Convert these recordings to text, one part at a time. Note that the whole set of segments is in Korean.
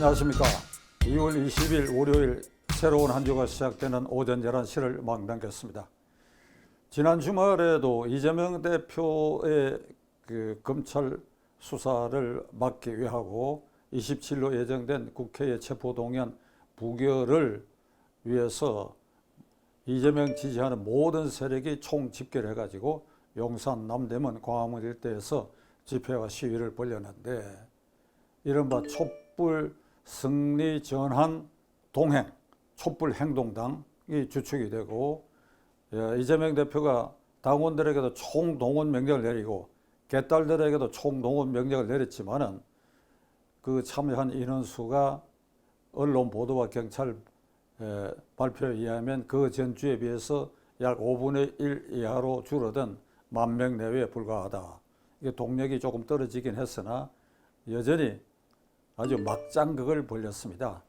안녕하십니까. 2월 20일 월요일 새로운 한 주가 시작되는 오전 11시를 막 남겼습니다. 지난 주말에도 이재명 대표의 검찰 수사를 막기 위하고 27일로 예정된 국회의 체포동의안 부결을 위해서 이재명 지지하는 모든 세력이 총집결해가지고 용산, 남대문, 광화문 일대에서 집회와 시위를 벌였는데 이른바 촛불 승리 전환 동행, 촛불 행동당이 주축이 되고 이재명 대표가 당원들에게도 총동원 명령을 내리고 개딸들에게도 총동원 명령을 내렸지만은 그 참여한 인원수가 언론 보도와 경찰 발표에 의하면 그 전주에 비해서 약 5분의 1 이하로 줄어든 10,000명 내외에 불과하다. 이게 동력이 조금 떨어지긴 했으나 여전히 아주 막장극을 벌였습니다.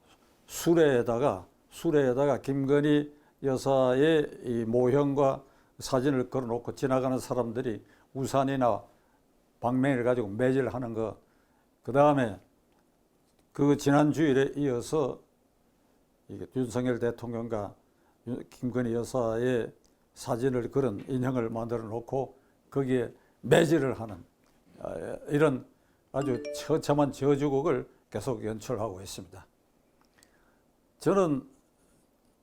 수레에다가 김건희 여사의 이 모형과 사진을 걸어놓고 지나가는 사람들이 우산이나 방맹이를 가지고 매질하는 거, 그 다음에 그 지난 주일에 이어서 윤석열 대통령과 김건희 여사의 사진을 그런 인형을 만들어 놓고 거기에 매질을 하는 이런 아주 처참한 저주곡을 계속 연출하고 있습니다. 저는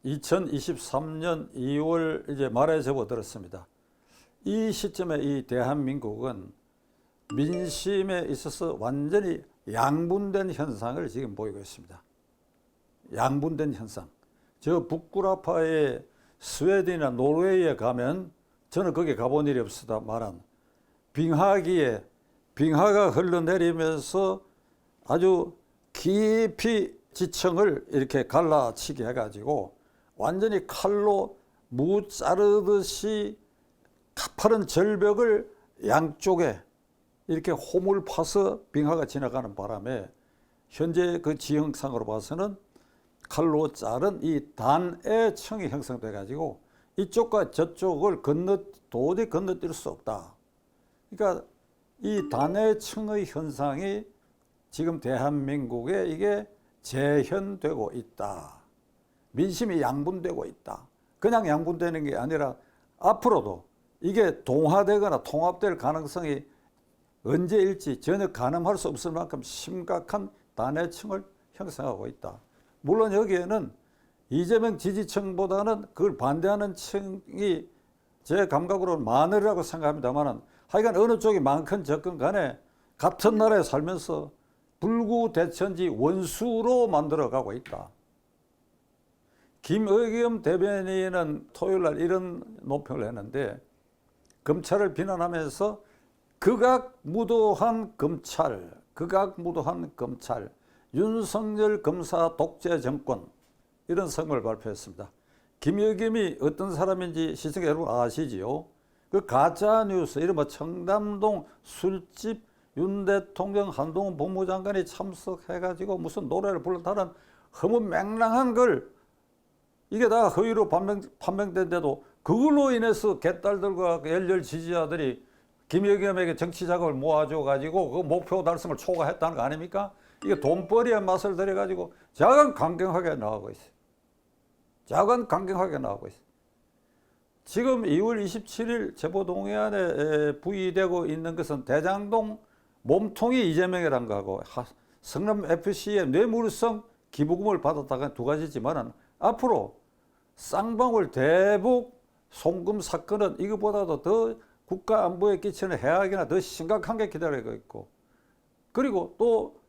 2023년 2월 이제 말에 접어들었습니다. 이 시점에 이 대한민국은 민심에 있어서 완전히 양분된 현상을 지금 보이고 있습니다. 양분된 현상. 저 북구라파의 스웨덴이나 노르웨이에 가면 저는 거기 가본 일이 없습니다만 빙하가 흘러내리면서 아주 깊이 지층을 이렇게 갈라치게 해가지고 완전히 칼로 무 자르듯이 가파른 절벽을 양쪽에 이렇게 홈을 파서 빙하가 지나가는 바람에 현재 그 지형상으로 봐서는 칼로 자른 이 단해층이 형성돼 가지고 이쪽과 저쪽을 도저히 건너뛸 수 없다. 그러니까 이 단해층의 현상이 지금 대한민국에 이게 재현되고 있다. 민심이 양분되고 있다. 그냥 양분되는 게 아니라 앞으로도 이게 동화되거나 통합될 가능성이 언제일지 전혀 가늠할 수 없을 만큼 심각한 단해층을 형성하고 있다. 물론 여기에는 이재명 지지층보다는 그걸 반대하는 층이 제 감각으로는 많으리라고 생각합니다만 하여간 어느 쪽이 많건 적건 간에 같은 나라에 살면서 불구대천지 원수로 만들어가고 있다. 김의겸 대변인은 토요일날 이런 논평을 했는데 검찰을 비난하면서 극악무도한 검찰, 윤석열 검사 독재 정권 이런 성명을 발표했습니다. 김의겸이 어떤 사람인지 시청자 여러분 아시지요? 그 가짜뉴스 이른바 청담동 술집 윤 대통령 한동훈 법무장관이 참석해가지고 무슨 노래를 불렀다는 허무맹랑한 걸 이게 다 허위로 판명된데도 그걸로 인해서 개딸들과 열렬 지지자들이 김의겸에게 정치 자금을 모아줘가지고 그 목표 달성을 초과했다는 거 아닙니까? 이게 돈벌이의 맛을 들여가지고 자간강경하게 나오고 있어요. 지금 2월 27일 체포동의안에 부의되고 있는 것은 대장동 몸통이 이재명이란 거하고 성남FC의 뇌물성 기부금을 받았다가 두 가지지만 앞으로 쌍방울 대북 송금 사건은 이것보다도 더 국가 안보에 끼치는 해악이나 더 심각한 게 기다리고 있고 그리고 또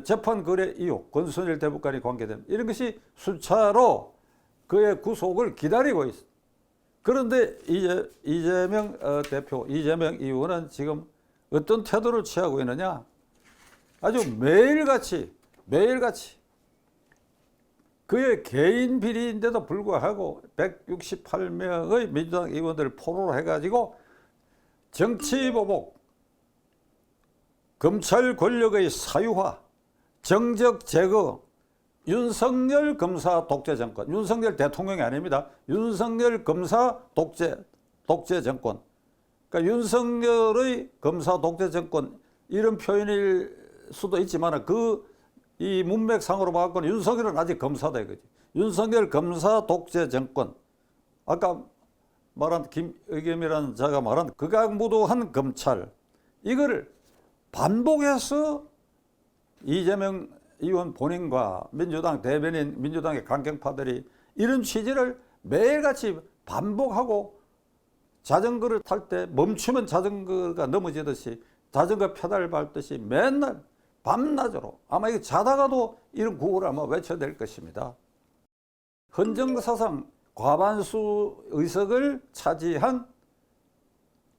재판 거래 의혹, 권순일 대법관이 관계된 이런 것이 수차로 그의 구속을 기다리고 있습니다. 그런데 이재명 대표, 이재명 의원은 지금 어떤 태도를 취하고 있느냐? 아주 매일같이 그의 개인 비리인데도 불구하고 168명의 민주당 의원들을 포로로 해가지고 정치보복, 검찰 권력의 사유화, 정적 제거, 윤석열 검사 독재 정권, 윤석열 대통령이 아닙니다. 윤석열 검사 독재 정권. 그러니까 윤석열의 검사 독재 정권 이런 표현일 수도 있지만 그 이 문맥상으로 봐서는 윤석열은 아직 검사다 이거지. 윤석열 검사 독재 정권. 아까 말한 김의겸이라는 자가 말한 극악무도한 검찰. 이거를 반복해서 이재명 의원 본인과 민주당 대변인, 민주당의 강경파들이 이런 취지를 매일같이 반복하고 자전거를 탈 때 멈추면 자전거가 넘어지듯이 자전거 페달 밟듯이 맨날 밤낮으로 아마 이거 자다가도 이런 구호를 아마 외쳐야 될 것입니다. 헌정사상 과반수 의석을 차지한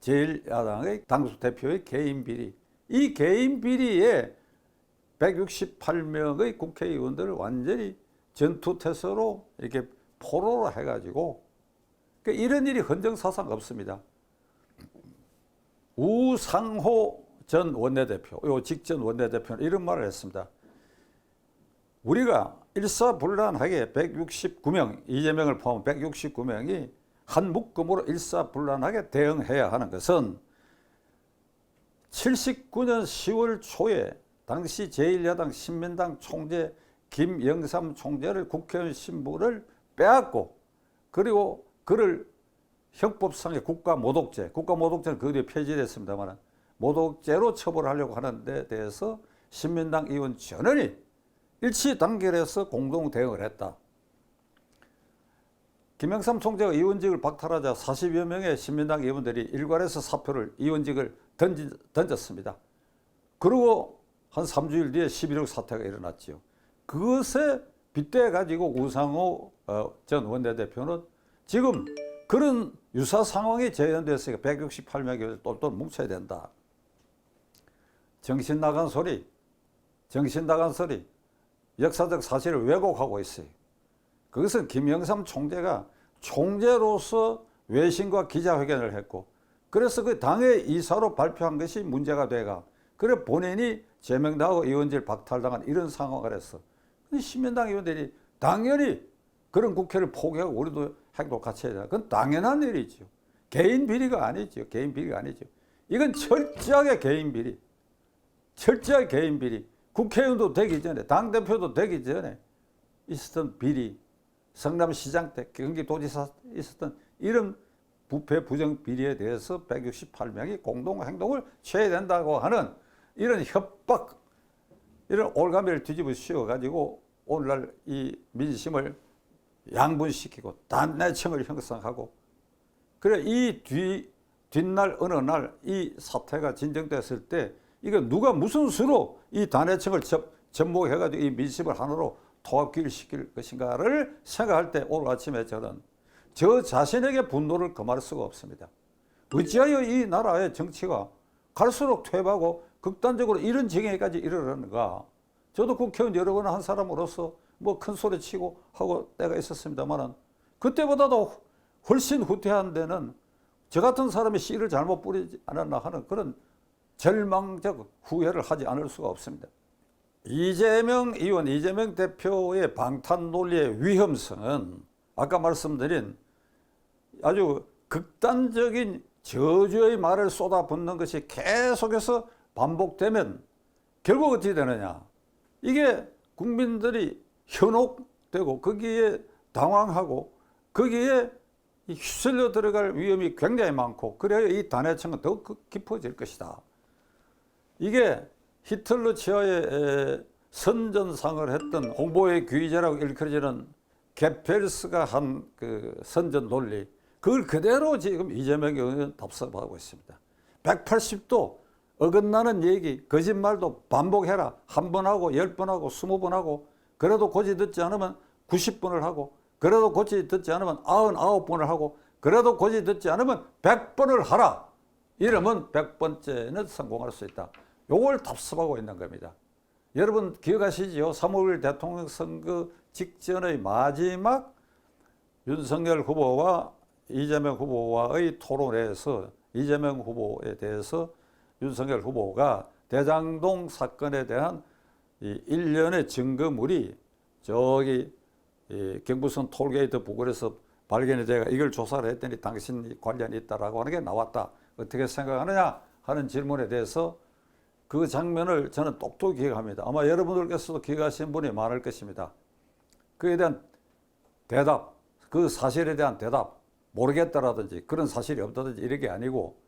제1야당의 당수대표의 개인 비리. 이 개인 비리에 168명의 국회의원들을 완전히 전투태세로 이렇게 포로로 해가지고 그러니까 이런 일이 헌정사상 없습니다. 우상호 전 원내대표, 요 직전 원내대표는 이런 말을 했습니다. 우리가 일사불란하게 169명, 이재명을 포함한 169명이 한 묶음으로 일사불란하게 대응해야 하는 것은 79년 10월 초에 당시 제1야당 신민당 총재 김영삼 총재를 국회의원 신분을 빼앗고 그리고 그를 형법상의 국가모독죄는 그 뒤에 폐지됐습니다만 모독죄로 처벌하려고 하는 데 대해서 신민당 의원 전원이 일치 단결해서 공동 대응을 했다. 김영삼 총재가 의원직을 박탈하자 40여 명의 신민당 의원들이 일괄해서 사표를 의원직을 던졌습니다. 그리고 한 3주일 뒤에 11억 사태가 일어났죠. 그것에 빗대 가지고 우상호 전 원내대표는 지금 그런 유사 상황이 재현됐으니까 168명이 똘똘 뭉쳐야 된다. 정신 나간 소리, 역사적 사실을 왜곡하고 있어요. 그것은 김영삼 총재가 총재로서 외신과 기자회견을 했고 그래서 그 당의 이사로 발표한 것이 문제가 돼가 그래 본인이 제명당하고 의원직 박탈당한 이런 상황을 했어. 근데 신민당 의원들이 당연히 그런 국회를 포기하고 우리도 행동 같이 해야 돼. 그건 당연한 일이죠. 개인 비리가 아니죠. 이건 철저하게 개인 비리. 국회의원도 되기 전에 당대표도 되기 전에 있었던 비리. 성남시장 때 경기도지사 있었던 이런 부패 부정 비리에 대해서 168명이 공동 행동을 취해야 된다고 하는 이런 협박, 이런 올가미를 뒤집어 씌워가지고 오늘날 이 민심을 양분시키고 단내층을 형성하고 그래 이 뒷날 어느 날 이 사태가 진정됐을 때 이거 누가 무슨 수로 이 단내층을 접목해가지고 이 민심을 하나로 통합시킬 것인가를 생각할 때 오늘 아침에 저는 저 자신에게 분노를 금할 수가 없습니다. 어찌하여 이 나라의 정치가 갈수록 퇴보하고 극단적으로 이런 지경에까지 이르렀는가. 저도 국회의원 여러 번 한 사람으로서 뭐 큰 소리 치고 하고 때가 있었습니다만 그때보다도 훨씬 후퇴한 데는 저 같은 사람이 씨를 잘못 뿌리지 않았나 하는 그런 절망적 후회를 하지 않을 수가 없습니다. 이재명 의원, 이재명 대표의 방탄 논리의 위험성은 아까 말씀드린 아주 극단적인 저주의 말을 쏟아붓는 것이 계속해서 반복되면 결국 어떻게 되느냐. 이게 국민들이 현혹되고 거기에 당황하고 거기에 휩쓸려 들어갈 위험이 굉장히 많고 그래야 이 단해층은 더 깊어질 것이다. 이게 히틀러 치하에 선전상을 했던 홍보의 귀재라고 일컬어지는 게펠스가 한 그 선전 논리 그걸 그대로 지금 이재명 의원은 답습하고 있습니다. 180도 어긋나는 얘기, 거짓말도 반복해라. 한 번 하고 10번 하고 20번 하고 그래도 고치 듣지 않으면 90번을 하고 그래도 고치 듣지 않으면 99번을 하고 그래도 고치 듣지 않으면 100번을 하라. 이러면 100번째는 성공할 수 있다. 요걸 답습하고 있는 겁니다. 여러분 기억하시죠? 3월 대통령 선거 직전의 마지막 윤석열 후보와 이재명 후보와의 토론회에서 이재명 후보에 대해서 윤석열 후보가 대장동 사건에 대한 이 일련의 증거물이 저기 경부선 톨게이트 부근에서 발견이 돼가 이걸 조사를 했더니 당신이 관련이 있다라고 하는 게 나왔다. 어떻게 생각하느냐 하는 질문에 대해서 그 장면을 저는 똑똑히 기억합니다. 아마 여러분들께서도 기억하시는 분이 많을 것입니다. 그에 대한 대답, 그 사실에 대한 대답, 모르겠다라든지 그런 사실이 없다든지 이런 게 아니고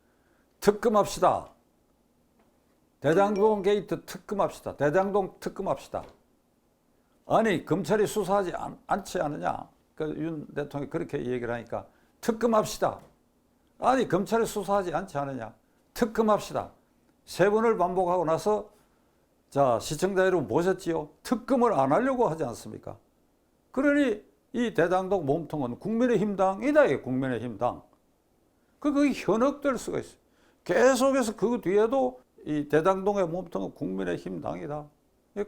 특검합시다. 대장동 게이트 특검합시다. 대장동 특검합시다. 아니 검찰이 수사하지 않지 않느냐. 윤 대통령이 그렇게 얘기를 하니까 특검합시다. 아니 검찰이 수사하지 않지 않느냐. 특검합시다. 세 번을 반복하고 나서 자 시청자 여러분 보셨지요? 특검을 안 하려고 하지 않습니까? 그러니 이 대장동 몸통은 국민의힘당이다. 이게 국민의힘당. 그게 현혹될 수가 있어요. 계속해서 그 뒤에도 이 대장동의 몸통은 국민의힘당이다.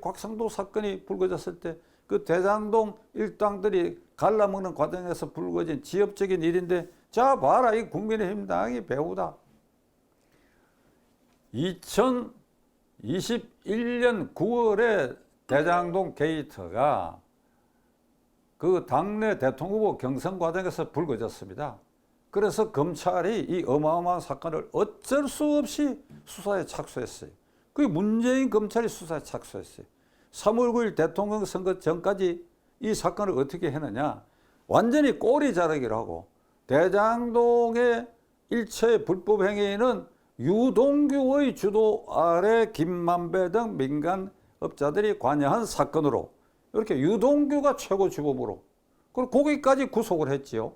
곽상도 사건이 불거졌을 때 그 대장동 일당들이 갈라먹는 과정에서 불거진 지엽적인 일인데 자 봐라 이 국민의힘당이 배우다. 2021년 9월에 대장동 게이트가 그 당내 대통령 후보 경선 과정에서 불거졌습니다. 그래서 검찰이 이 어마어마한 사건을 어쩔 수 없이 수사에 착수했어요. 그게 문재인 검찰이 수사에 착수했어요. 3월 9일 대통령 선거 전까지 이 사건을 어떻게 했느냐. 완전히 꼬리 자르기를 하고 대장동의 일체 불법 행위는 유동규의 주도 아래 김만배 등 민간업자들이 관여한 사건으로 이렇게 유동규가 최고 주범으로 그리고 거기까지 구속을 했지요.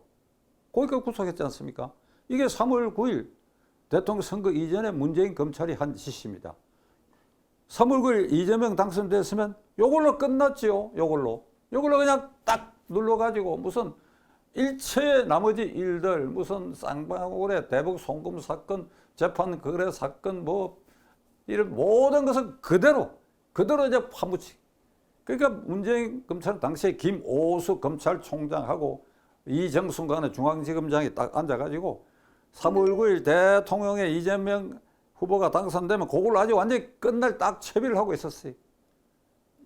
거기까지 구속했지 않습니까? 이게 3월 9일 대통령 선거 이전에 문재인 검찰이 한 짓입니다. 3월 9일 이재명 당선됐으면 요걸로 끝났지요. 요걸로 그냥 딱 눌러가지고 무슨 일체 나머지 일들 무슨 쌍방울의 대북 송금 사건 재판 거래 사건 뭐 이런 모든 것은 그대로 이제 파묻히. 그러니까 문재인 검찰은 당시에 김오수 검찰총장하고 이정순과는 중앙지검장이 딱 앉아가지고 3월 9일 대통령의 이재명 후보가 당선되면 그걸 아주 완전히 끝날 딱 채비를 하고 있었어요.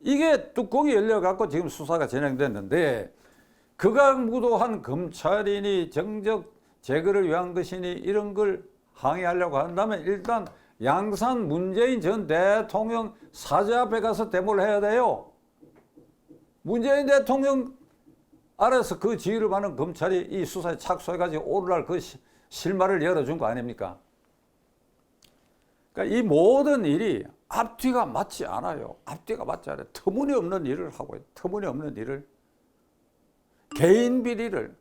이게 뚜껑이 열려갖고 지금 수사가 진행됐는데 극악무도한 검찰인이 정적 제거를 위한 것이니 이런 걸 항의하려고 한다면 일단 양산 문재인 전 대통령 사저 앞에 가서 데모를 해야 돼요. 문재인 대통령 아래서 그 지휘를 받는 검찰이 이 수사에 착수해가지고 오늘날 그 실마리를 열어준 거 아닙니까? 그러니까 이 모든 일이 앞뒤가 맞지 않아요. 앞뒤가 맞지 않아요. 터무니없는 일을 하고 있어요. 터무니없는 일을. 개인 비리를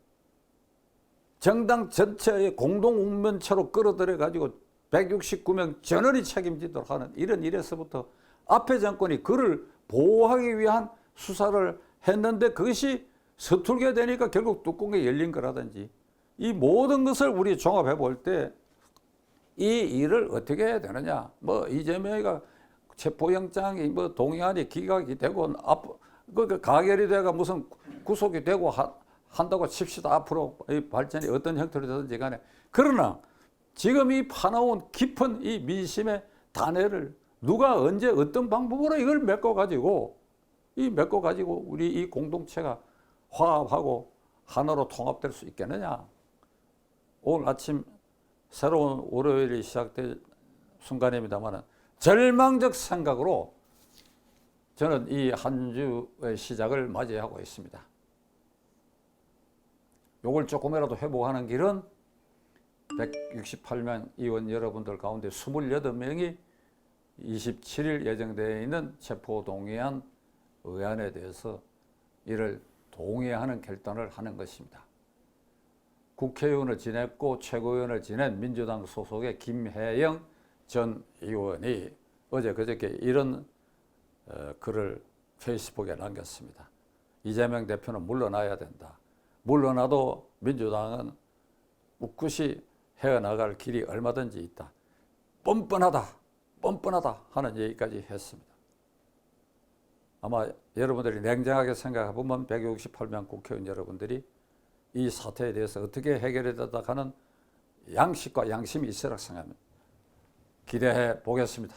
정당 전체의 공동 운명체로 끌어들여 가지고 169명 전원이 책임지도록 하는 이런 일에서부터 앞에 정권이 그를 보호하기 위한 수사를 했는데 그것이 서툴게 되니까 결국 뚜껑이 열린 거라든지 이 모든 것을 우리 종합해 볼 때 이 일을 어떻게 해야 되느냐. 뭐 이재명이가 체포영장이 뭐 동의안이 기각이 되고 그 가결이 돼가 무슨 구속이 되고 한다고 칩시다. 앞으로 이 발전이 어떤 형태로 되든지 간에. 그러나 지금 이 파나온 깊은 이 민심의 단해를 누가 언제 어떤 방법으로 이걸 메꿔가지고 우리 이 공동체가 화합하고 하나로 통합될 수 있겠느냐. 오늘 아침 새로운 월요일이 시작될 순간입니다만 절망적 생각으로 저는 이 한 주의 시작을 맞이하고 있습니다. 요걸 조금이라도 회복하는 길은 168명 의원 여러분들 가운데 28명이 27일 예정되어 있는 체포동의안 의안에 대해서 이를 동의하는 결단을 하는 것입니다. 국회의원을 지냈고 최고위원을 지낸 민주당 소속의 김혜영 전 의원이 어제 그저께 이런 글을 페이스북에 남겼습니다. 이재명 대표는 물러나야 된다. 물러나도 민주당은 꿋꿋이 헤어나갈 길이 얼마든지 있다. 뻔뻔하다 하는 얘기까지 했습니다. 아마 여러분들이 냉정하게 생각해보면 168명 국회의원 여러분들이 이 사태에 대해서 어떻게 해결해야 된다 하는 양식과 양심이 있으라고 생각합니다. 기대해 보겠습니다.